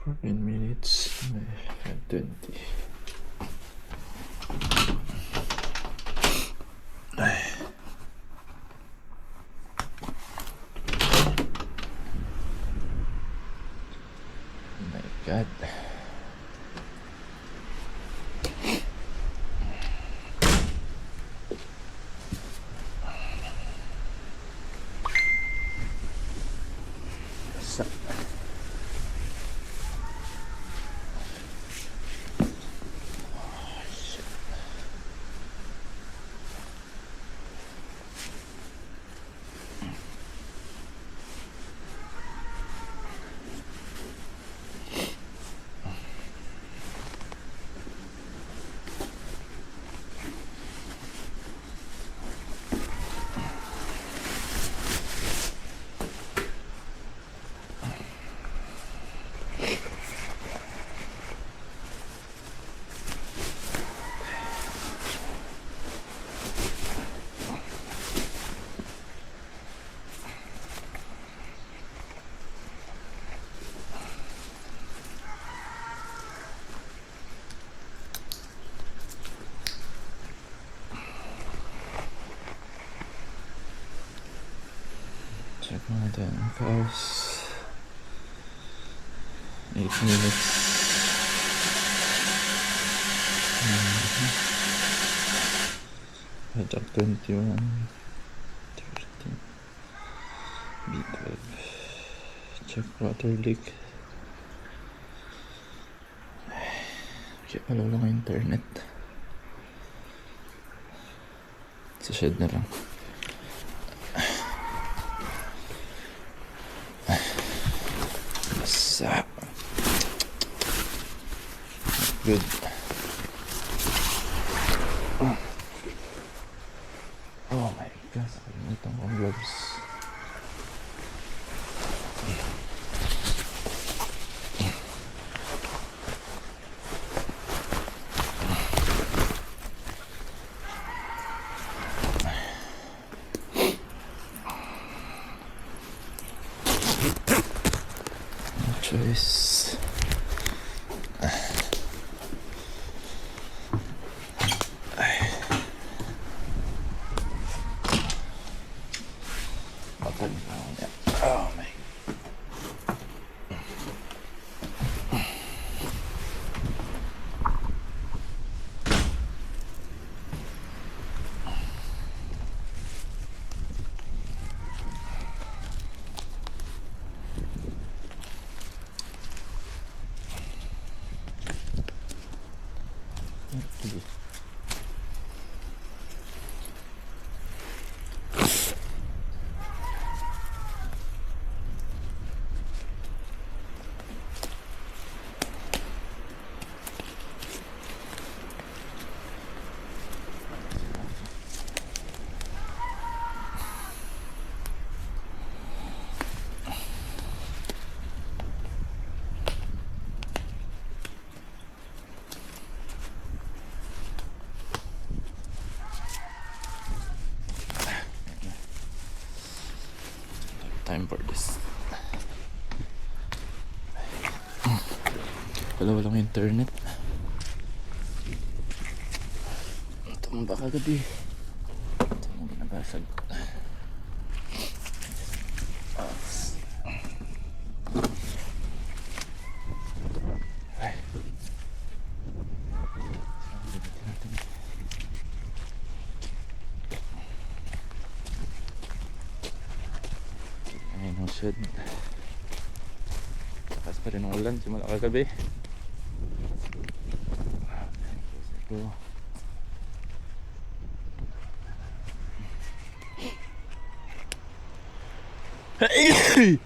14 minutes. 20. Oh my God. Check natin guys. 8 minutes. Head up 21. 13. B12. Check water leak. Okay, pala lang ang internet. Sa shed na lang. Good. Oh my God, nakalimutan ko ang gloves. No choice. Oh my. Time for this. Walang internet. Tumba kagabi. Ito mo binabasag. Shed. Takas pa rin ang ulan simula kagabi. Ito. Hey!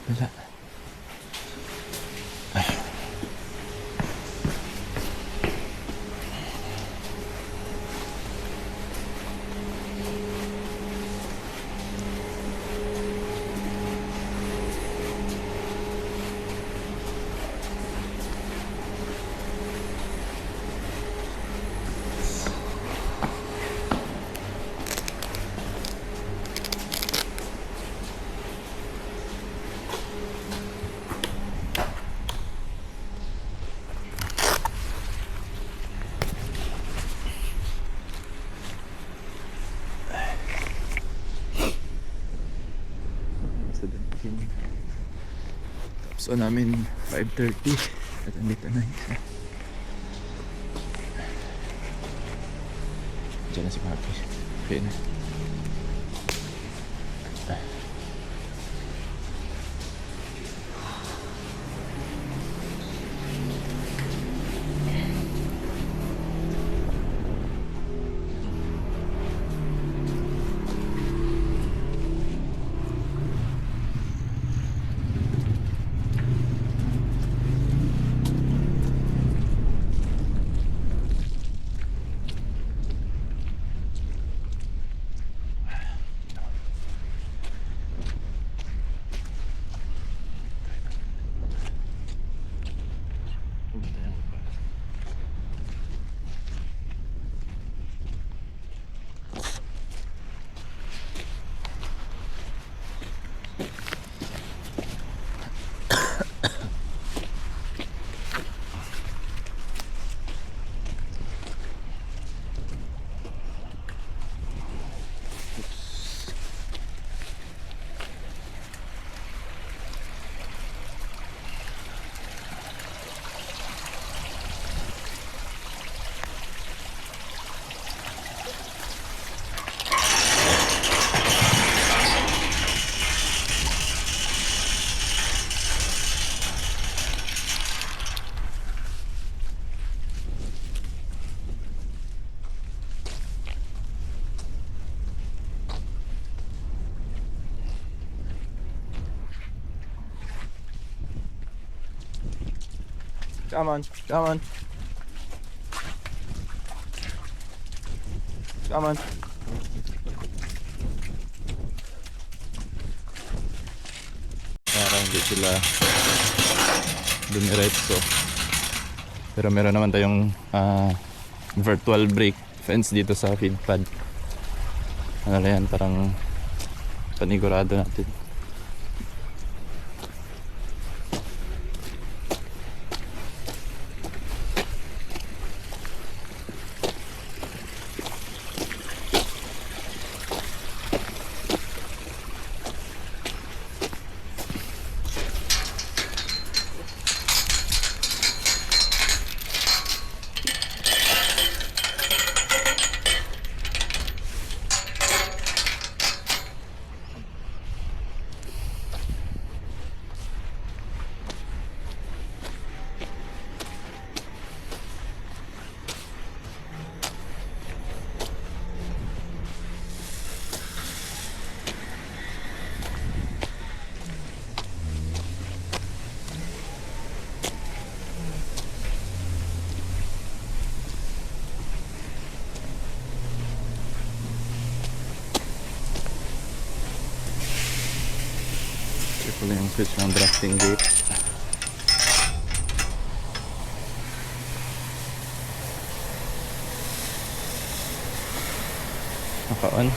Wala. So namin 5:30 at andito na isa. Diyan na si Papi. Okay na. Come on, come on. Come on. Parang hindi sila dumiretso. Pero meron naman tayong virtual brake fence dito sa feed pad. Ano na yan, parang panigurado natin. Ito na yung switch ng drafting gate. Naka-on.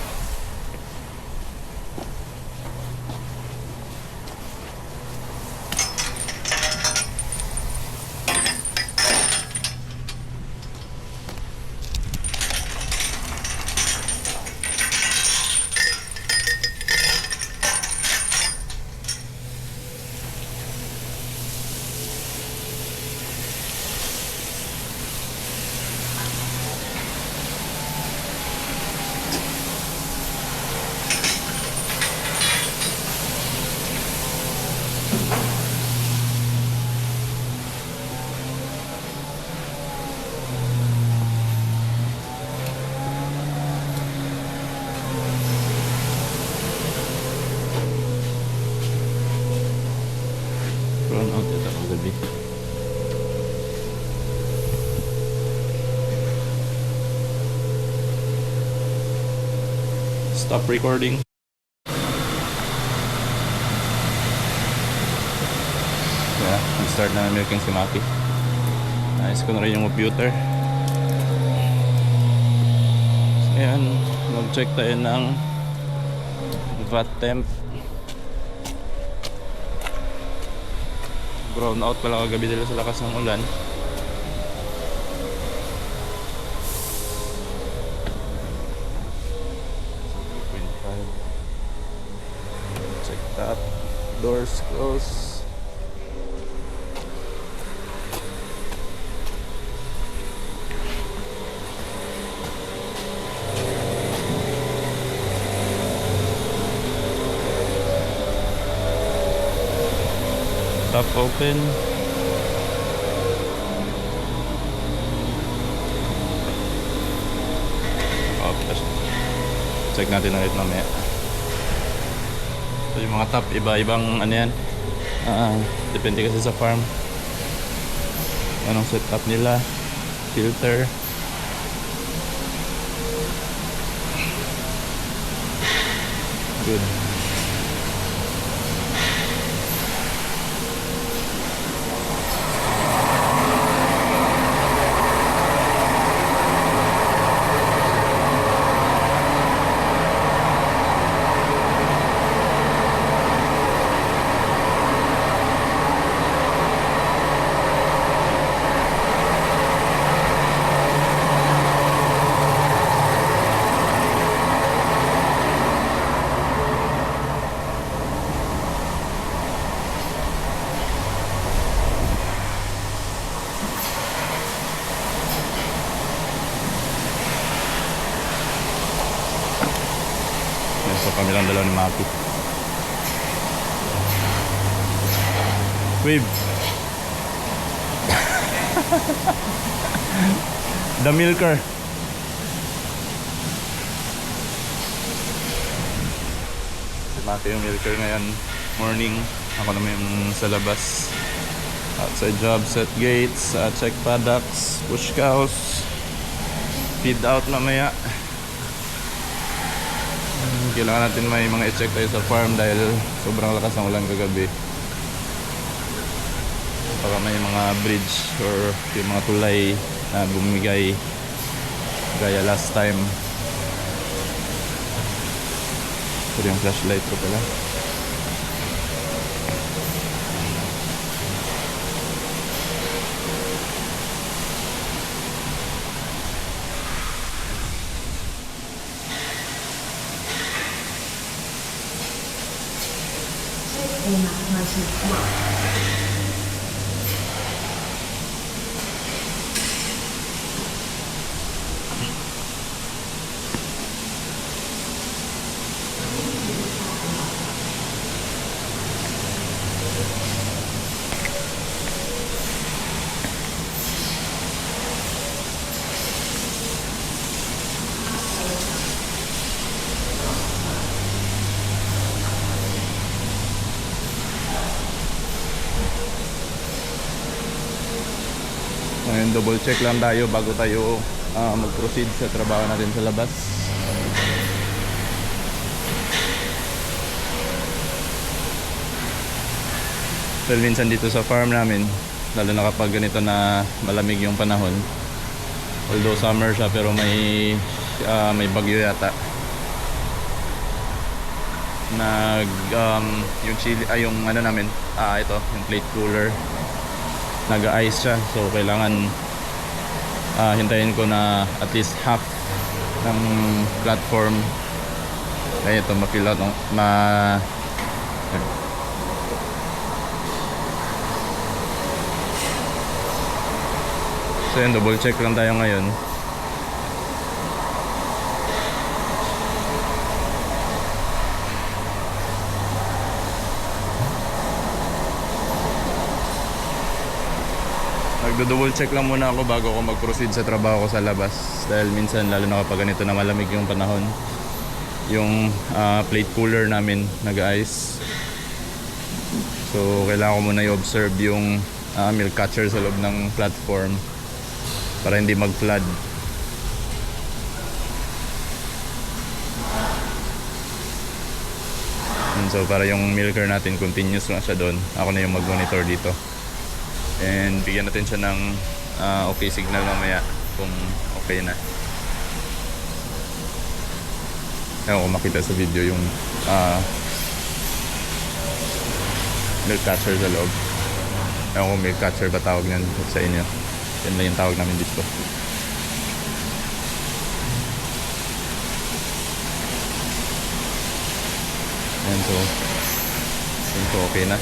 stop recording. Yeah, start na milking si Maki. Nice ko na rin yung computer. So, ayan, mag-check tayo ng VAT temp. Brown out pala kagabi dahil sa lakas ng ulan. Check that. Doors closed. Top open. Check natin ulit mamaya. So yung mga top, iba-ibang ano yan. Depende kasi sa farm. Anong setup nila. Filter. Good. So kami lang dalawa ni Maki. Wave. The milker. Si Maki yung milker ngayon. Morning. Ako naman yung sa labas. Outside job, set gates, check paddocks, push cows, feed out mamaya. Kailangan natin may mga i-check tayo sa farm dahil sobrang lakas ng ulan kagabi. Baka may mga bridge or yung mga tulay na bumigay gaya last time. Ito yung flashlight ko pala. Ngayon double check lang tayo bago tayo mag-proceed sa trabaho natin sa labas. Well, minsan dito sa farm namin, lalo na kapag ganito na malamig yung panahon, although summer siya pero may bagyo yata, yung chili yung ano namin, ito yung plate cooler, nag-ice siya, so kailangan hintayin ko na at least half ng platform kaya ito ma-fill out so yun, double check lang tayo ngayon. Nagdo-double check lang muna ako bago ako mag-proceed sa trabaho ko sa labas dahil minsan lalo na kapag ganito na malamig yung panahon, yung plate cooler namin nag-ice, so kailangan ko muna i-observe yung milk catcher sa loob ng platform para hindi mag-flood. So para yung milker natin continuous lang siya doon, ako na yung mag-monitor dito. And bigyan natin siya ng okay signal mamaya kung okay na. Ewan ko makita sa video yung milk catcher sa loob. Ewan ko milk catcher ba tawag niyan sa inyo. Yan lang yung tawag namin dito. Ayan, so okay na.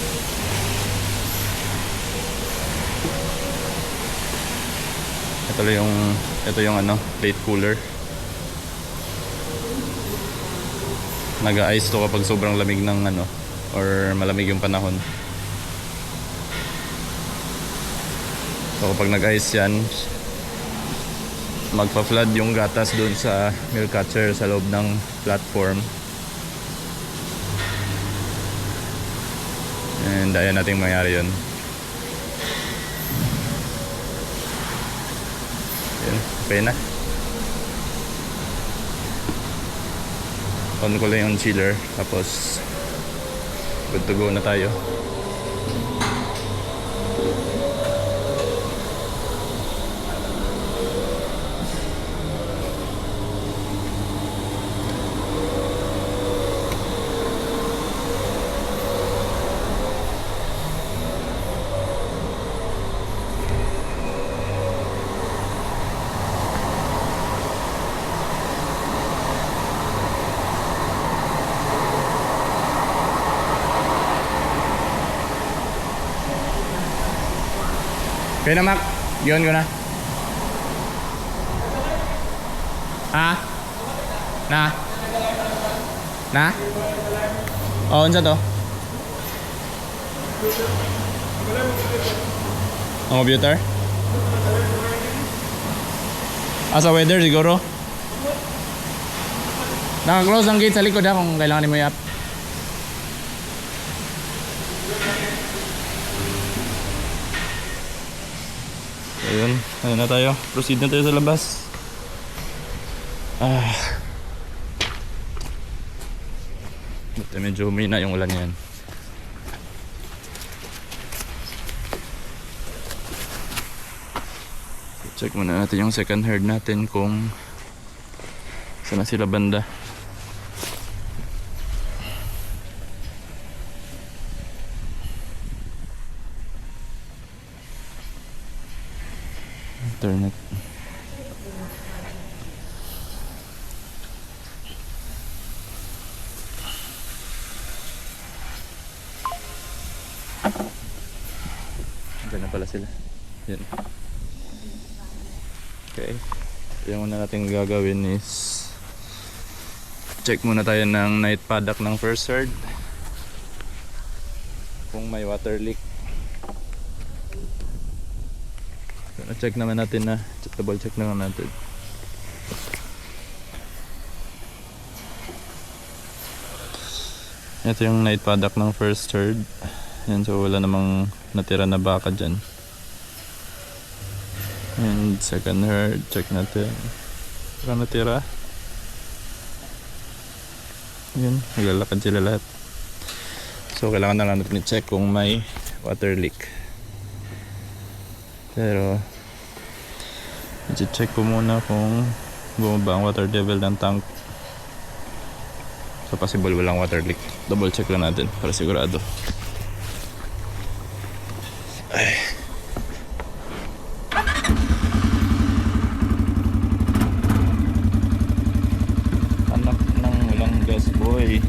Ito yung ano, plate cooler. Nag-ice to kapag sobrang lamig ng ano or malamig yung panahon. So kapag nag-ice yan, magpa-flood yung gatas doon sa milk catcher sa loob ng platform. And ayan natin mangyari yun. Ayan, okay na. On ko lang yung chiller, tapos good to go na tayo. Okay na, Mac. Yun ko na. Ha? Na? Oo, unsa to? Ang computer? Sa weather siguro? Naka-close ang gate sa likod ha kung kailangan mo i-up. Ayun, ano na tayo? Proceed na tayo sa labas. Buti medyo humina yung ulan yan. Check muna natin yung second herd natin kung saan na sila banda. Internet. Diyan na pala sila. Yan. Okay. Yung muna natin gagawin is check muna tayo ng night paddock ng first herd kung may water leak. Check naman natin na double check naman natin. Ito yung night paddock ng first herd. Yan, so wala namang natira na baka dyan. And second herd, check natin. Wala natira. Yan, naglalakad sila lahat. So kailangan na lang natin i-check kung may water leak. Pero i-check ko muna kung bumaba ang water level ng tank. So possible walang water leak. Double check lang natin para sigurado. Ay. Anak ng walang gas boy.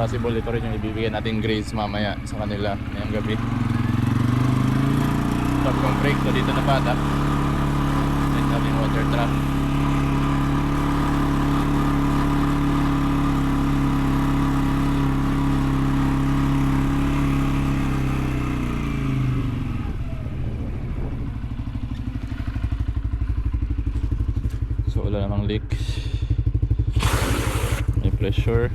possible ito rin yung ibibigay natin grace mamaya sa kanila ngayong gabi. Stop yung brake, so dito na bata. Let's have yung water truck. So wala namang leak, may pressure.